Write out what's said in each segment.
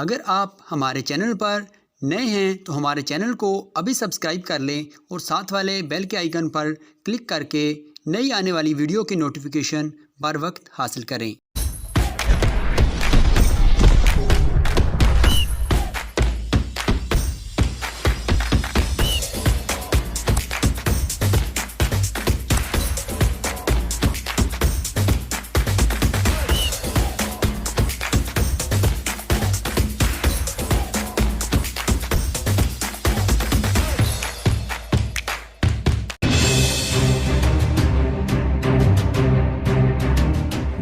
अगर आप हमारे चैनल पर नए हैं तो हमारे चैनल को अभी सब्सक्राइब कर लें और साथ वाले बेल के आइकन पर क्लिक करके नई आने वाली वीडियो की नोटिफिकेशन बर वक्त हासिल करें।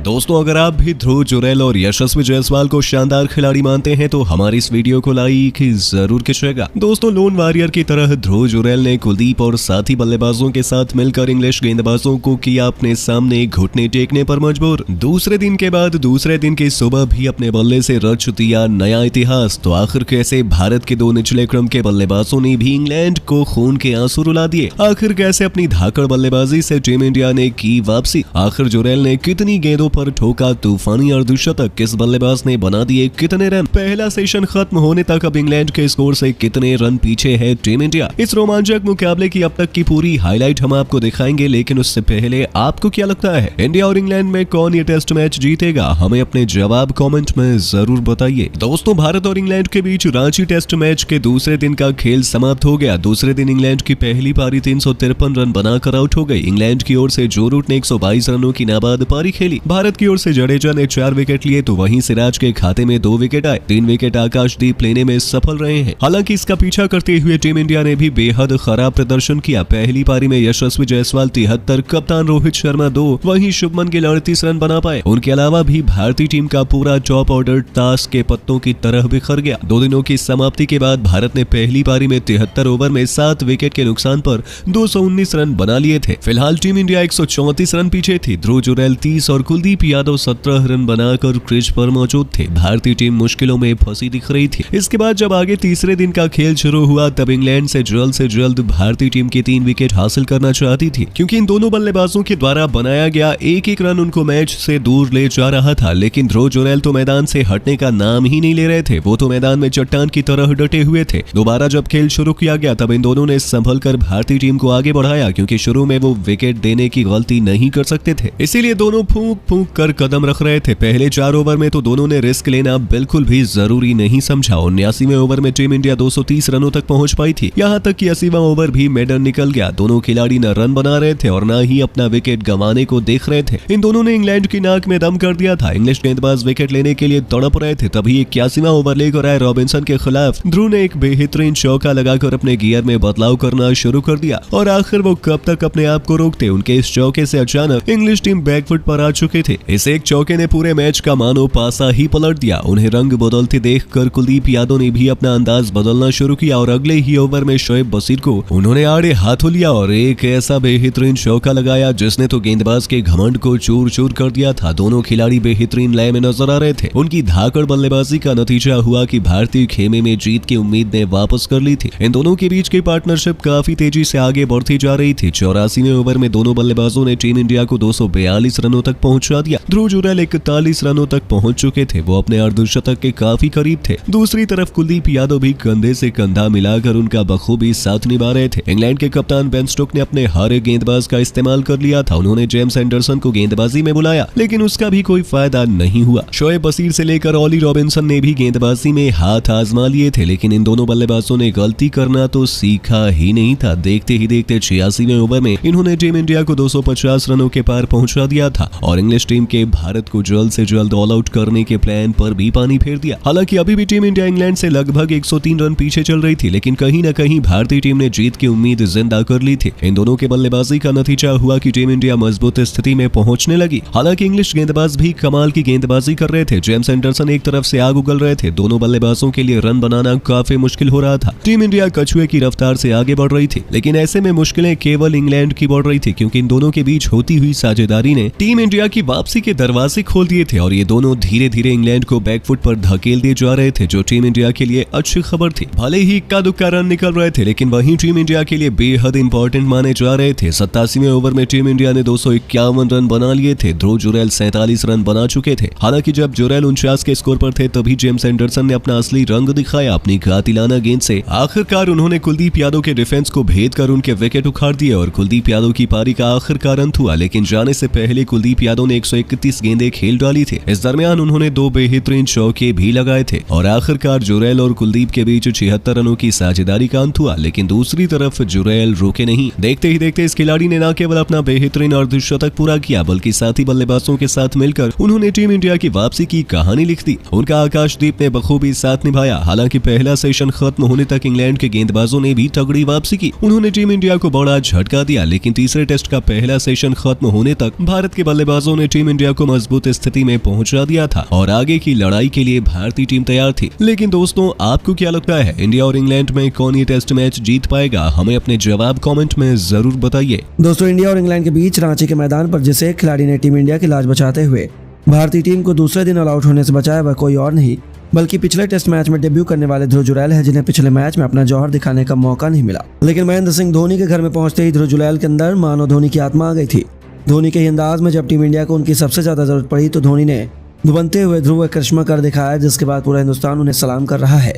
दोस्तों, अगर आप भी ध्रुव जुरैल और यशस्वी जायसवाल को शानदार खिलाड़ी मानते हैं तो हमारी इस वीडियो को लाइक जरूर कीजिएगा। दोस्तों, लोन वॉरियर की तरह ध्रुव जुरैल ने कुलदीप और साथी बल्लेबाजों के साथ मिलकर इंग्लिश गेंदबाजों को किया अपने सामने घुटने टेकने पर मजबूर। दूसरे दिन के बाद दूसरे दिन की सुबह भी अपने बल्ले से रच दिया नया इतिहास। तो आखिर कैसे भारत के दो निचले क्रम के बल्लेबाजों ने भी इंग्लैंड को खून के आंसू रुला दिए? आखिर कैसे अपनी धाकड़ बल्लेबाजी से टीम इंडिया ने की वापसी? आखिर जुरैल ने कितनी गेंदों पर ठोका तूफानी अर्धशतक? किस बल्लेबाज ने बना दिए कितने रन? पहला सेशन खत्म होने तक अब इंग्लैंड के स्कोर से कितने रन पीछे है टीम इंडिया? इस रोमांचक मुकाबले की अब तक की पूरी हाईलाइट हम आपको दिखाएंगे, लेकिन उससे पहले आपको क्या लगता है, इंडिया और इंग्लैंड में कौन ये टेस्ट मैच जीतेगा? हमें अपने जवाब कमेंट में जरूर बताइए। दोस्तों, भारत और इंग्लैंड के बीच रांची टेस्ट मैच के दूसरे दिन का खेल समाप्त हो गया। दूसरे दिन इंग्लैंड की पहली पारी 353 रन बनाकर आउट हो गई। इंग्लैंड की ओर से जो रूट ने 122 रनों की नाबाद पारी खेली। भारत की ओर से जडेजा ने 4 विकेट लिए तो वहीं सिराज के खाते में 2 विकेट आए। 3 विकेट आकाशदीप लेने में सफल रहे हैं। हालांकि इसका पीछा करते हुए टीम इंडिया ने भी बेहद खराब प्रदर्शन किया। पहली पारी में यशस्वी जायसवाल 73, कप्तान रोहित शर्मा 2, वहीं शुभमन गिल 38 रन बना पाए। उनके अलावा भी भारतीय टीम का पूरा टॉप ऑर्डर ताश के पत्तों की तरह बिखर गया। 2 दिनों की समाप्ति के बाद भारत ने पहली पारी में 73 ओवर में 7 विकेट के नुकसान पर 219 रन बना लिए थे। फिलहाल टीम इंडिया 134 रन पीछे थी। ध्रुव जुरैल 30 और कुलदीप यादव 17 रन बनाकर क्रीज पर मौजूद थे। भारतीय टीम मुश्किलों में फंसी दिख रही थी। इसके बाद जब आगे तीसरे दिन का खेल शुरू हुआ तब इंग्लैंड से जल्द भारतीय टीम के 3 विकेट हासिल करना चाहती थी, क्योंकि इन दोनों बल्लेबाजों के द्वारा बनाया गया एक रन उनको मैच से दूर ले जा रहा था। लेकिन ध्रुव जुरैल तो मैदान से हटने का नाम ही नहीं ले रहे थे। वो तो मैदान में चट्टान की तरह डटे हुए थे। दोबारा जब खेल शुरू किया गया तब इन दोनों ने संभल कर भारतीय टीम को आगे बढ़ाया, क्योंकि शुरू में वो विकेट देने की गलती नहीं कर सकते थे। इसीलिए दोनों फूंक फूंक कर कदम रख रहे थे। पहले 4 ओवर में तो दोनों ने रिस्क लेना बिल्कुल भी जरूरी नहीं समझा। 79वें ओवर में टीम इंडिया 230 रनों तक पहुंच पाई थी। यहां तक कि 80वां ओवर भी मेडन निकल गया। दोनों खिलाड़ी न रन बना रहे थे और न ही अपना विकेट गंवाने को देख रहे थे। इन दोनों ने इंग्लैंड की नाक में दम कर दिया था। इंग्लिश गेंदबाज विकेट लेने के लिए तड़प रहे थे। तभी 81वां ओवर लेकर आए रॉबिन्सन के खिलाफ ध्रुव ने एक बेहतरीन चौका लगाकर अपने गियर में बदलाव करना शुरू कर दिया। और आखिर वो कब तक अपने आप को रोकते? उनके इस चौके से अचानक इंग्लिश टीम बैकफुट पर आ चुके थे। इस एक चौके ने पूरे मैच का मानो पासा ही पलट दिया। उन्हें रंग बदलते देखकर कुलदीप यादव ने भी अपना अंदाज बदलना शुरू किया और अगले ही ओवर में शोएब बशीर को उन्होंने आड़े हाथों लिया और एक ऐसा बेहतरीन चौका लगाया जिसने तो गेंदबाज के घमंड को चूर चूर कर दिया था। दोनों खिलाड़ी बेहतरीन लय में नजर आ रहे थे। उनकी धाकड़ बल्लेबाजी का नतीजा हुआ कि भारतीय खेमे में जीत की उम्मीद ने वापस कर ली थी। इन दोनों के बीच की पार्टनरशिप काफी तेजी से आगे बढ़ती जा रही थी। 84वें ओवर में दोनों बल्लेबाजों ने टीम इंडिया को 242 रनों तक पहुंचा दिया। ध्रुव जुरैल 41 रनों तक पहुंच चुके थे। वो अपने अर्धशतक के काफी करीब थे। दूसरी तरफ कुलदीप यादव भी कंधे से कंधा मिलाकर उनका बखूबी साथ निभा रहे थे। इंग्लैंड के कप्तान बेन स्टोक्स ने अपने हर एक गेंदबाज का इस्तेमाल कर लिया था। उन्होंने जेम्स एंडरसन को गेंदबाजी में बुलाया, लेकिन उसका भी कोई फायदा नहीं हुआ। शोएब बशीर से लेकर ऑली रॉबिन्सन ने भी गेंदबाजी में हाथ आजमा लिए थे, लेकिन इन दोनों बल्लेबाजों ने गलती करना तो सीखा ही नहीं था। देखते ही देखते 86वें ओवर में इन्होंने टीम इंडिया को 250 रनों के पार पहुंचा दिया था और इंग्लिश टीम के भारत को जल्द से जल्द ऑल आउट करने के प्लान पर भी पानी फेर दिया। हालांकि अभी भी टीम इंडिया इंग्लैंड से लगभग 103 रन पीछे चल रही थी, लेकिन कहीं न कहीं भारतीय टीम ने जीत की उम्मीद जिंदा कर ली थी। इन दोनों के बल्लेबाजी का नतीजा हुआ कि टीम इंडिया मजबूत स्थिति में पहुंचने लगी। हालांकि इंग्लिश गेंदबाज भी कमाल की गेंदबाजी कर रहे थे। जेम्स एंडरसन एक तरफ से आग उगल रहे थे। दोनों बल्लेबाजों के लिए रन बनाना काफी मुश्किल हो रहा था। टीम इंडिया कछुए की रफ्तार से आगे बढ़ रही थी, लेकिन ऐसे में मुश्किलें केवल इंग्लैंड की बढ़ रही थी, क्योंकि इन दोनों के बीच होती हुई साझेदारी ने टीम इंडिया की वापसी वापसी के दरवाजे खोल दिए थे और ये दोनों धीरे धीरे इंग्लैंड को बैकफुट पर धकेल दिए जा रहे थे, जो टीम इंडिया के लिए अच्छी खबर थी। भले ही इक्का दुक्का रन निकल रहे थे, लेकिन वहीं टीम इंडिया के लिए बेहद इंपॉर्टेंट माने जा रहे थे। 87वें ओवर में टीम इंडिया ने 251 रन बना लिए थे। ध्रुव जुरैल 47 रन बना चुके थे। हालांकि जब जुरैल 49 के स्कोर पर थे तभी जेम्स एंडरसन ने अपना असली रंग दिखाया अपनी कातिलाना गेंद से। आखिरकार उन्होंने कुलदीप यादव के डिफेंस को भेद कर उनके विकेट उखाड़ दिए और कुलदीप यादव की पारी का आखिरकार अंत हुआ। लेकिन जाने से पहले कुलदीप यादव ने 131 गेंदें खेल डाली थी। इस दरमियान उन्होंने 2 बेहतरीन चौके भी लगाए थे और आखिरकार जुरैल और कुलदीप के बीच 76 रनों की साझेदारी का अंत हुआ। लेकिन दूसरी तरफ जुरैल रुके नहीं। देखते ही देखते इस खिलाड़ी ने न केवल अपना बेहतरीन अर्धशतक पूरा किया, बल्कि साथी बल्लेबाजों के साथ मिलकर उन्होंने टीम इंडिया की वापसी की कहानी लिख दी। उनका आकाशदीप ने बखूबी साथ निभाया। हालांकि पहला सेशन खत्म होने तक इंग्लैंड के गेंदबाजों ने भी तगड़ी वापसी की। उन्होंने टीम इंडिया को बड़ा झटका दिया। लेकिन तीसरे टेस्ट का पहला सेशन खत्म होने तक भारत के बल्लेबाजों ने टीम इंडिया को मजबूत स्थिति में पहुंचा दिया था और आगे की लड़ाई के लिए भारतीय टीम तैयार थी। लेकिन दोस्तों, आपको क्या लगता है, इंडिया और इंग्लैंड में कौन ये टेस्ट मैच जीत पाएगा? हमें अपने जवाब कमेंट में जरूर बताइए। दोस्तों, इंडिया और इंग्लैंड के बीच रांची के मैदान पर जिस एक खिलाड़ी ने टीम इंडिया की लाज बचाते हुए भारतीय टीम को दूसरे दिन ऑल आउट होने से बचाया, वह कोई और नहीं बल्कि पिछले टेस्ट मैच में डेब्यू करने वाले ध्रुव जुरैल है, जिन्हें पिछले मैच में अपना जौहर दिखाने का मौका नहीं मिला। लेकिन महेंद्र सिंह धोनी के घर में पहुंचते ही ध्रुव जुरैल के अंदर मानो धोनी की आत्मा आ गई थी। धोनी के ही अंदाज में जब टीम इंडिया को उनकी सबसे ज्यादा जरूरत पड़ी तो धोनी ने दुबनते हुए ध्रुव करिश्मा कर दिखाया, जिसके बाद पूरा हिंदुस्तान उन्हें सलाम कर रहा है।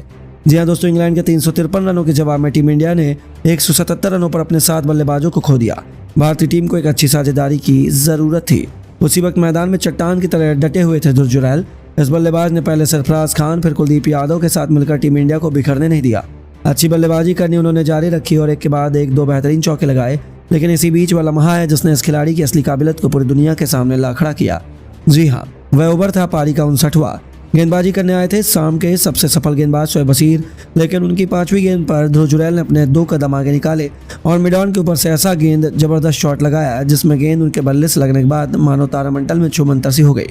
जी हाँ दोस्तों, इंग्लैंड के 353 रनों के जवाब में टीम इंडिया ने 177 रनों पर अपने 7 बल्लेबाजों को खो दिया। भारतीय टीम को एक अच्छी साझेदारी की जरूरत थी। उसी वक्त मैदान में चट्टान की तरह डटे हुए थे ध्रुव जुरैल। इस बल्लेबाज ने पहले सरफराज खान फिर कुलदीप यादव के साथ मिलकर टीम इंडिया को बिखरने नहीं दिया। अच्छी बल्लेबाजी करनी उन्होंने जारी रखी और एक के बाद एक 2 बेहतरीन चौके लगाए। लेकिन इसी बीच वह लम्हा है जिसने इस खिलाड़ी की असली काबिलियत को पूरी दुनिया के सामने ला खड़ा किया। जी हाँ, वह ओवर था पारी का 59वां। गेंदबाजी करने आए थे शाम के सबसे सफल गेंदबाज शोएब बशीर, लेकिन उनकी 5वीं गेंद पर ध्रुव जुरैल ने अपने 2 कदम आगे निकाले और मिड ऑन के ऊपर से ऐसा गेंद जबरदस्त शॉट लगाया जिसमें गेंद उनके बल्ले से लगने के बाद मानो तारामंडल में छूमंतर सी हो गई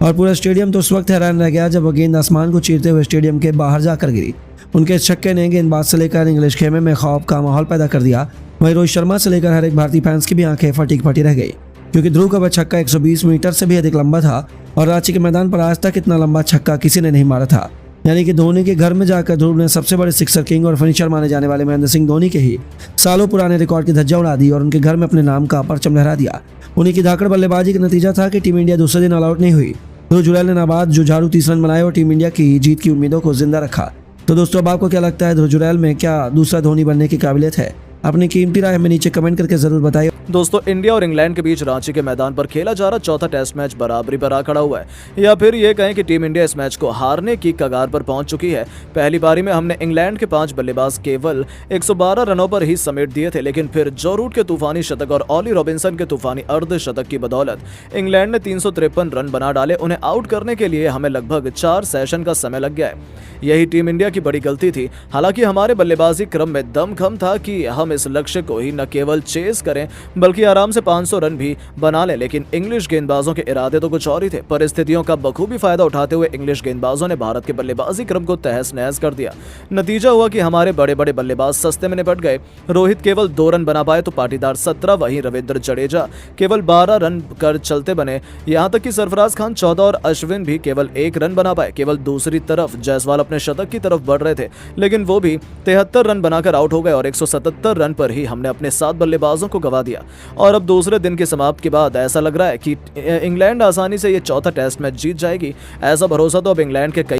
और पूरा स्टेडियम तो उस वक्त हैरान रह गया जब वह गेंद आसमान को चीरते हुए स्टेडियम के बाहर जाकर गिरी। उनके इस छक्के ने गेंदबाज से लेकर इंग्लिश खेमे में खौफ का माहौल पैदा कर दिया। वहीं रोहित शर्मा से लेकर हर एक भारतीय फैंस की भी आंखें फटी रह गई, क्योंकि ध्रुव का वह छक्का 120 मीटर से भी अधिक लंबा था और रांची के मैदान पर आज तक इतना लंबा छक्का किसी ने नहीं मारा था। यानी कि धोनी के घर में जाकर ध्रुव ने सबसे बड़े सिक्सर किंग और फिनिशर माने जाने वाले महेंद्र सिंह धोनी के ही सालों पुराने रिकॉर्ड की धज्जा उड़ा दी और उनके घर में अपने नाम का परचम लहरा दिया। उन्हीं की धाकड़ बल्लेबाजी का नतीजा था कि टीम इंडिया दूसरे दिन ऑल आउट नहीं हुई। ध्रुव जुरैल ने नाबाद जुझारू 30 रन बनाए और टीम इंडिया की जीत की उम्मीदों को जिंदा रखा। तो दोस्तों, अब आपको क्या लगता है, ध्रुव जुरैल में क्या दूसरा धोनी बनने की काबिलियत है? अपनी कीमती राय हमें नीचे कमेंट करके जरूर बताइए। दोस्तों, इंडिया और इंग्लैंड के बीच रांची के मैदान पर खेला जा रहा चौथा टेस्ट मैच बराबरी पर आ खड़ा हुआ है, या फिर ये कहें कि टीम इंडिया इस मैच को हारने की कगार पर पहुंच चुकी है। पहली पारी में हमने इंग्लैंड के 5 बल्लेबाज केवल 112 रनों पर ही समेट दिए थे, लेकिन फिर जो रूट के तूफानी शतक और ऑली रॉबिन्सन के तूफानी अर्धशतक की बदौलत इंग्लैंड ने 353 रन बना डाले। उन्हें आउट करने के लिए हमें लगभग 4 सेशन का समय लग गया है। यही टीम इंडिया की बड़ी गलती थी। हालांकि हमारे बल्लेबाजी क्रम में दमखम था कि हम इस लक्ष्य को ही न केवल चेस करें बल्कि आराम से 500 रन भी बना लें, लेकिन इंग्लिश गेंदबाजों के इरादे तो कुछ और ही थे। परिस्थितियों का बखूबी फायदा उठाते हुए इंग्लिश गेंदबाजों ने भारत के बल्लेबाजी क्रम को तहस नहस कर दिया। नतीजा हुआ कि हमारे बड़े बड़े बल्लेबाज सस्ते में निपट गए। रोहित केवल 2 रन बना पाए तो पाटीदार 17, वहीं रविंद्र जडेजा केवल 12 रन कर चलते बने। यहां तक कि सरफराज खान 14 और अश्विन भी केवल 1 रन बना पाए। केवल दूसरी तरफ जायसवाल अपने शतक की तरफ बढ़ रहे थे, लेकिन वो भी 73 रन बनाकर आउट हो गए और 177 रन पर ही हमने अपने 7 बल्लेबाजों को गवा दिया। और अब दूसरे दिन के समाप्ति के बाद ऐसा लग रहा है कि इंग्लैंड आसानी से ये चौथा टेस्ट मैच जीत जाएगी। ऐसा भरोसा तो अब इंग्लैंड के कई